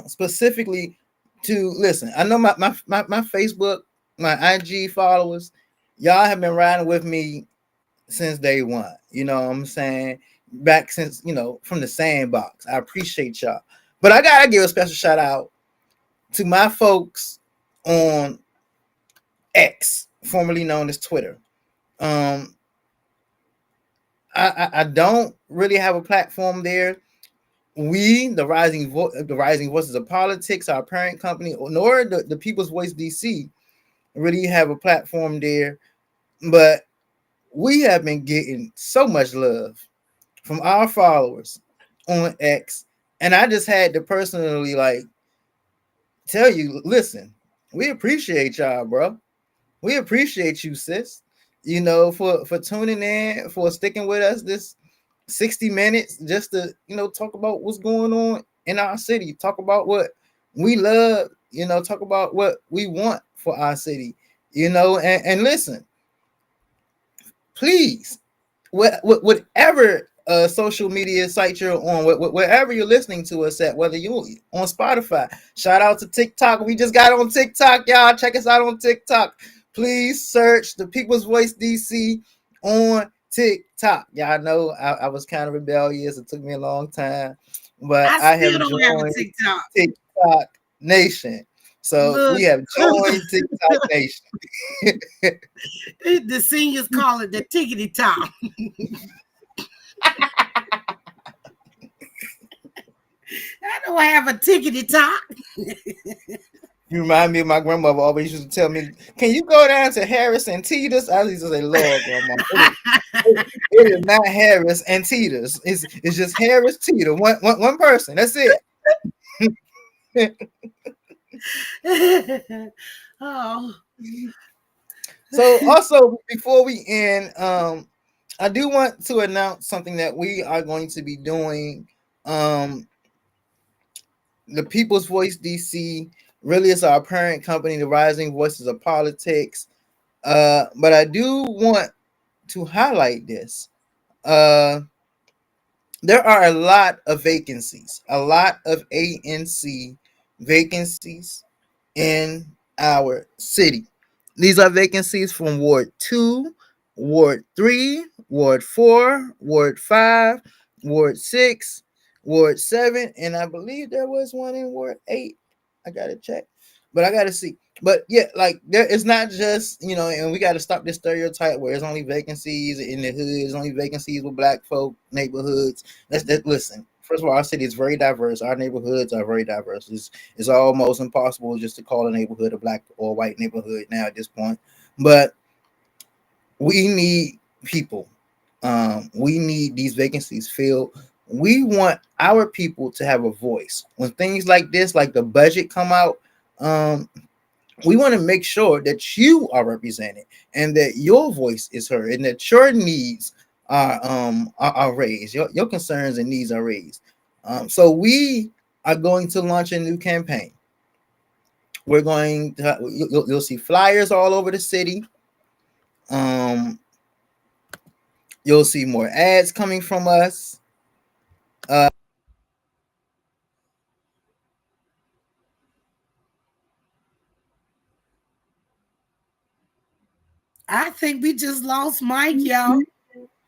specifically to listen. I know my Facebook, my IG followers, y'all have been riding with me since day one. You know what I'm saying? Back since, from the sandbox. I appreciate y'all. But I gotta give a special shout out to my folks on X, formerly known as Twitter. I don't really have a platform there. We, the rising voices of politics, our parent company, nor the People's Voice DC, really have a platform there. But we have been getting so much love from our followers on X. And I just had to personally tell you, listen, we appreciate y'all, bro. We appreciate you, sis. For tuning in, for sticking with us this 60 minutes just to, talk about what's going on in our city, talk about what we love, talk about what we want for our city, and listen, please, whatever social media site you're on, wherever you're listening to us at, whether you're on Spotify, shout out to TikTok. We just got on TikTok, y'all. Check us out on TikTok. Please search the People's Voice DC on TikTok. Y'all know I was kind of rebellious. It took me a long time, but I have joined TikTok Nation. So look, we have joined TikTok Nation. The seniors call it the tickety top. I don't have a tickety top. You remind me of my grandmother always used to tell me, "Can you go down to Harris and Teeter's?" I used to say, "Lord, Grandma, it is not Harris and Teeter's. It's just Harris Teeter. One person. That's it." Oh, So also before we end, I do want to announce something that we are going to be doing. The People's Voice DC really is our parent company, the Rising Voices of Politics. But I do want to highlight this. There are a lot of vacancies, a lot of ANC vacancies in our city. These are vacancies from Ward 2, Ward 3, Ward 4, Ward 5, Ward 6, Ward 7, and I believe there was one in Ward 8. I gotta check, but I gotta see. But yeah, like there, it's not just, and we got to stop this stereotype where it's only vacancies in the hood, it's only vacancies with black folk neighborhoods. Let's listen. First of all, our city is very diverse. Our neighborhoods are very diverse. It's almost impossible just to call a neighborhood a black or white neighborhood now at this point. But we need people. We need these vacancies filled. We want our people to have a voice when things like this, like the budget, come out. We want to make sure that you are represented and that your voice is heard and that your needs are raised. Your concerns and needs are raised. So we are going to launch a new campaign. We're going to you'll see flyers all over the city. You'll see more ads coming from us. I think we just lost Mike, y'all.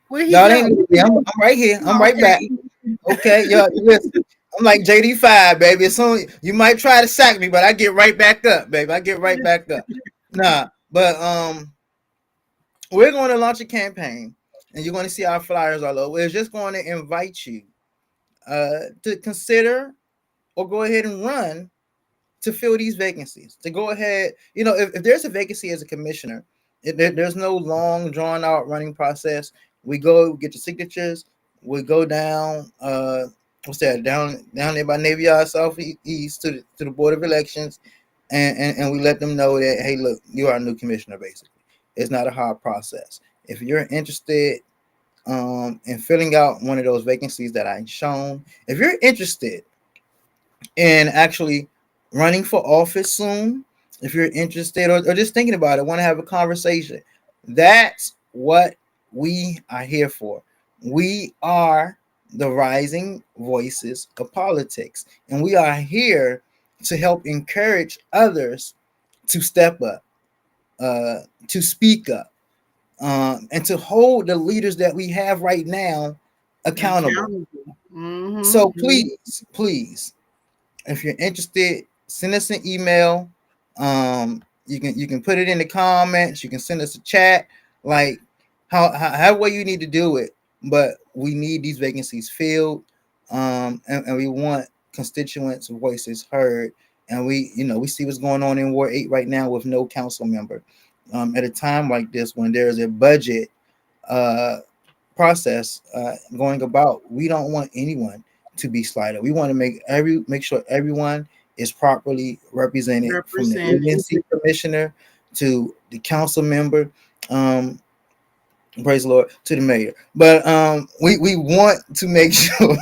Where he Y'all go? ain't I'm right here. I'm right back. Okay, y'all listen. I'm like JD5, baby. Soon you might try to sack me, but I get right back up, baby. I get right back up. Nah, but we're going to launch a campaign, and you're going to see our flyers all over. We're just going to invite you to consider or go ahead and run to fill these vacancies. To go ahead, if there's a vacancy as a commissioner, there's no long drawn out running process. We go get the signatures. We go down. What's that? Down there by Navy Yard Southeast to the Board of Elections, and we let them know that, hey, look, you are a new commissioner. Basically, it's not a hard process. If you're interested in filling out one of those vacancies that I've shown, if you're interested in actually running for office soon, if you're interested or just thinking about it, want to have a conversation, that's what we are here for. We are the Rising Voices of Politics, and we are here to help encourage others to step up, to speak up, and to hold the leaders that we have right now accountable. Mm-hmm. So please, if you're interested, send us an email. You can put it in the comments. You can send us a chat, like however you need to do it. But we need these vacancies filled, and we want constituents' voices heard. And we see what's going on in Ward 8 right now with no council member. At a time like this, when there's a budget process going about, we don't want anyone to be slighted. We want to make sure everyone is properly represented. From the ANC commissioner to the council member, praise the Lord, to the mayor. But we want to make sure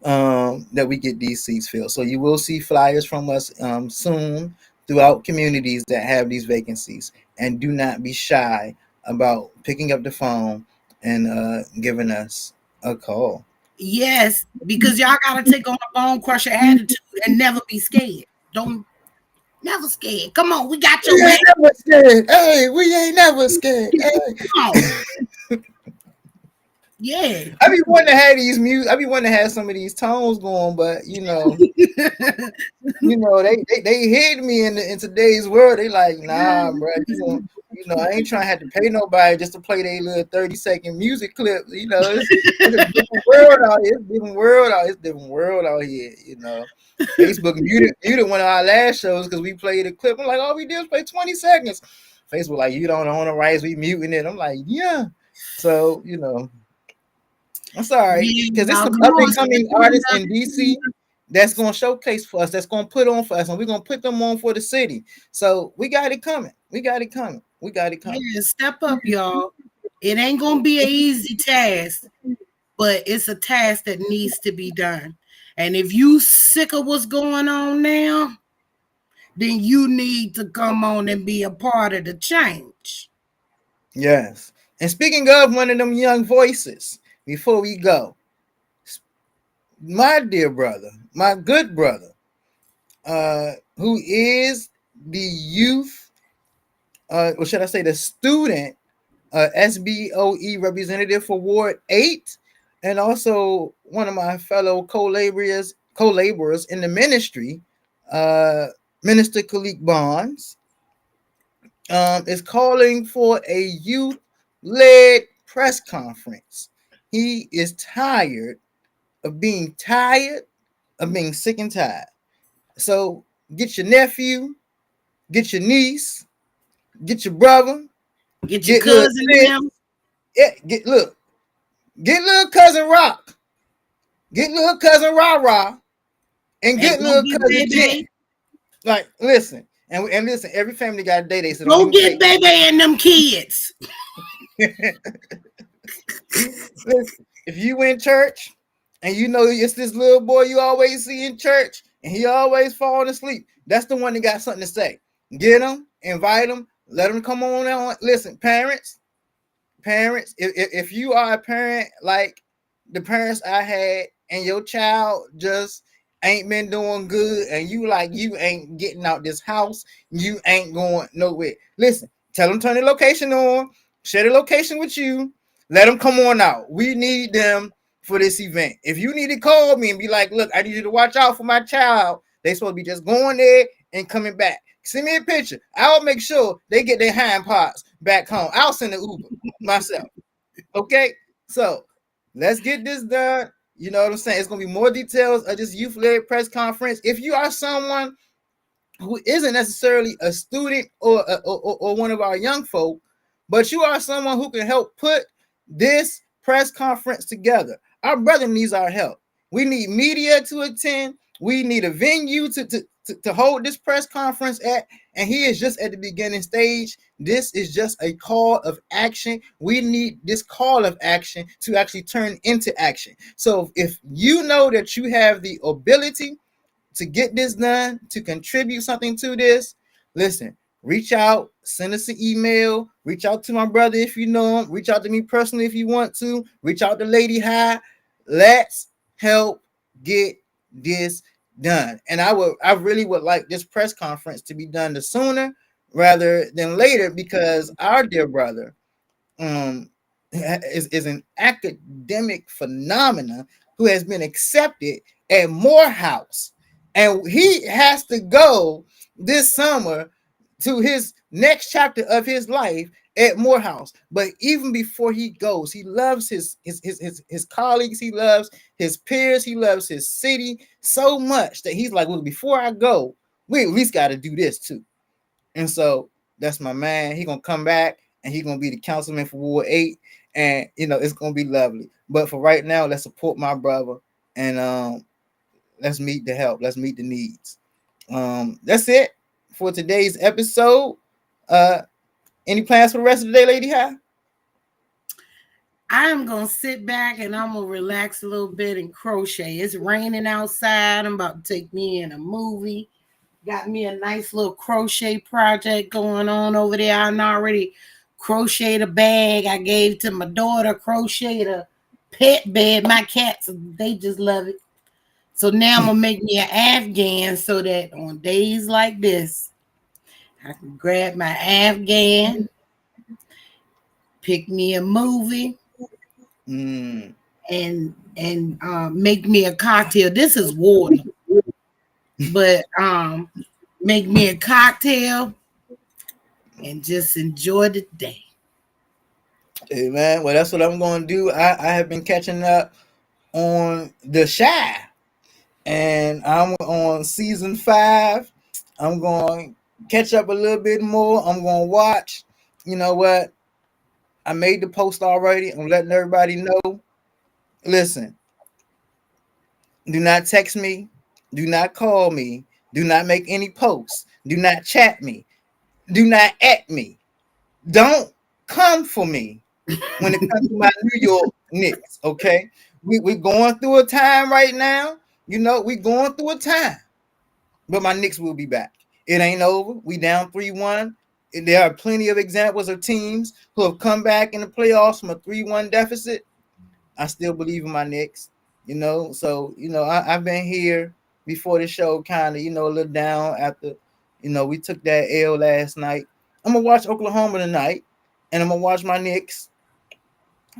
that we get these seats filled. So you will see flyers from us soon throughout communities that have these vacancies. And do not be shy about picking up the phone and giving us a call. Yes, because y'all gotta take on a bone crusher attitude and never be scared. Never scared. Come on, we got your back. Never scared. Hey, we ain't never scared. Hey. Come on. Yeah. I be wanting to have these music. I be wanting to have some of these tones going, but they hid me in today's world. They like, nah, bro. I ain't trying to have to pay nobody just to play their little 30-second music clip. It's a different world out here. It's different world out here. Facebook muted one of our last shows because we played a clip. I'm like, all we did was play 20 seconds. Facebook like, you don't own the rights. We muting it. I'm like, yeah. So I'm sorry, because there's some up and coming artists in DC that's gonna showcase for us, that's gonna put on for us, and we're gonna put them on for the city. So we got it coming. We got it coming. Yeah, step up, y'all. It ain't gonna be an easy task, but it's a task that needs to be done. And if you sick of what's going on now, then you need to come on and be a part of the change. Yes. And speaking of one of them young voices, before we go, my dear brother, my good brother, who is the youth, or should I say the student, SBOE representative for Ward 8, and also one of my fellow co-laborers in the ministry, Minister Khalik Bonds, is calling for a youth-led press conference. He is tired of being sick and tired. So get your nephew, get your niece, get your brother, get your cousin them. Yeah, get little cousin Rock, get little cousin Rah, and get little cousin Jen. Like, listen, and listen. Every family got a day. They said, go get baby and them kids. Listen, if you in church and you know it's this little boy you always see in church and he always falling asleep, that's the one that got something to say. Get him, invite him, let him come on out. Listen, parents, if you are a parent like the parents I had and your child just ain't been doing good and you ain't getting out this house, you ain't going nowhere. Listen, tell them turn the location on, share the location with you, let them come on out. We need them for this event. If you need to call me and be like, look, I need you to watch out for my child, they supposed to be just going there and coming back. Send me a picture. I'll make sure they get their hind parts back home. I'll send an Uber myself. Okay, so let's get this done. You know what I'm saying? It's going to be more details of this youth-led press conference. If you are someone who isn't necessarily a student or one of our young folk, but you are someone who can help put this press conference together, our brother needs our help. We need media to attend. We need a venue to hold this press conference at, and he is just at the beginning stage. This is just a call of action. We need this call of action to actually turn into action. So if you know that you have the ability to get this done, to contribute something to this, listen, reach out, send us an email, reach out to my brother if you know him, reach out to me personally if you want to, reach out to Lady High. Let's help get this done. And I really would like this press conference to be done the sooner rather than later, because our dear brother is an academic phenomenon who has been accepted at Morehouse, and he has to go this summer to his next chapter of his life at Morehouse. But even before he goes, he loves his colleagues, he loves his peers, he loves his city so much that he's like, well, before I go, we at least got to do this too. And so that's my man. He's gonna come back and he's gonna be the councilman for Ward 8, and it's gonna be lovely. But for right now, let's support my brother and let's meet the help, let's meet the needs. That's it for today's episode. Any plans for the rest of the day, Lady High? I'm gonna sit back and I'm gonna relax a little bit and crochet. It's raining outside. I'm about to take me in a movie. Got me a nice little crochet project going on over there. I already crocheted a bag I gave to my daughter, crocheted a pet bed. My cats, they just love it. So now I'm gonna make me an Afghan so that on days like this, I can grab my Afghan, pick me a movie, and make me a cocktail. This is water, but make me a cocktail and just enjoy the day. Hey man, well that's what I'm gonna do. I have been catching up on The Chi, and I'm on season 5. I'm going to catch up a little bit more. I'm going to watch. You know what? I made the post already. I'm letting everybody know. Listen, do not text me. Do not call me. Do not make any posts. Do not chat me. Do not at me. don't come for me when it comes to my New York Knicks. Okay, we going through a time right now. You know, we going through a time, but my Knicks will be back. It ain't over. We down 3-1. There are plenty of examples of teams who have come back in the playoffs from a 3-1 deficit. I still believe in my Knicks. You know, so you know, I've been here before the show, kind of, you know, a little down after, you know, we took that L last night. I'm gonna watch Oklahoma tonight, and I'm gonna watch my Knicks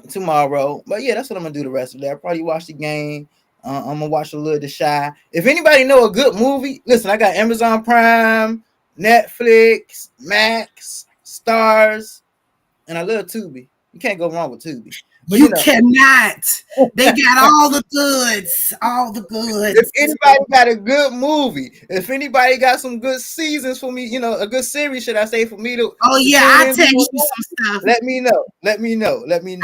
tomorrow. But yeah, that's what I'm gonna do the rest of that. I'll probably watch the game. I'm gonna watch a little The Chi. If anybody know a good movie, listen, I got Amazon Prime, Netflix, Max, Stars, and I love Tubi. You can't go wrong with Tubi. But, you cannot. They got all the goods. All the goods. If anybody got a good movie, if anybody got some good seasons for me, you know, a good series, should I say, for me to. Oh yeah, I'll text you some stuff. Let me know.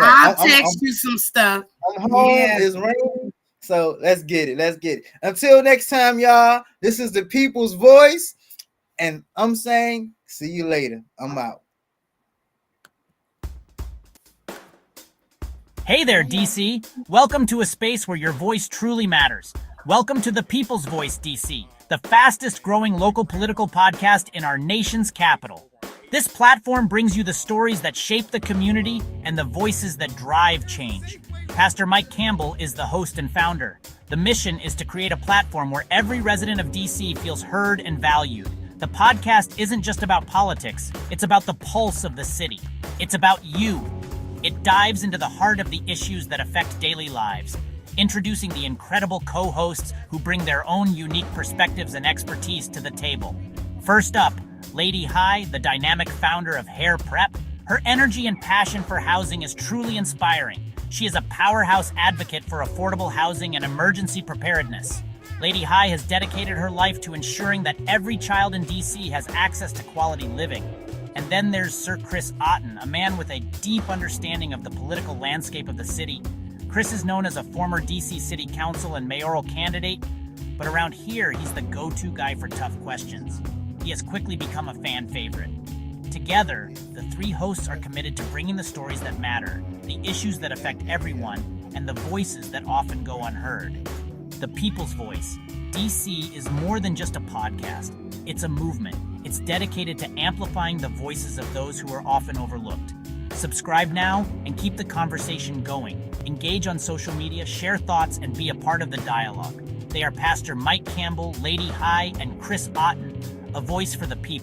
I'll text you some stuff. I'm home. Yeah. It's raining. So let's get it. Until next time, y'all. This is the People's Voice. And I'm saying, see you later. I'm out. Hey there, DC. Welcome to a space where your voice truly matters. Welcome to the People's Voice, DC, the fastest growing local political podcast in our nation's capital. This platform brings you the stories that shape the community and the voices that drive change. Pastor Mike Campbell is the host and founder. The mission is to create a platform where every resident of DC feels heard and valued. The podcast isn't just about politics, it's about the pulse of the city. It's about you. It dives into the heart of the issues that affect daily lives, introducing the incredible co-hosts who bring their own unique perspectives and expertise to the table. First up, Lady Hi, the dynamic founder of Hair Prep. Her energy and passion for housing is truly inspiring. She is a powerhouse advocate for affordable housing and emergency preparedness. Lady Hi has dedicated her life to ensuring that every child in DC has access to quality living. And then there's Sir Chris Otten, a man with a deep understanding of the political landscape of the city. Chris is known as a former DC City Council and mayoral candidate, but around here, he's the go-to guy for tough questions. He has quickly become a fan favorite. Together, the three hosts are committed to bringing the stories that matter, the issues that affect everyone, and the voices that often go unheard. The People's Voice. DC is more than just a podcast. It's a movement. It's dedicated to amplifying the voices of those who are often overlooked. Subscribe now and keep the conversation going. Engage on social media, share thoughts, and be a part of the dialogue. They are Pastor Mike Campbell, Lady Hi, and Chris Otten, a voice for the people.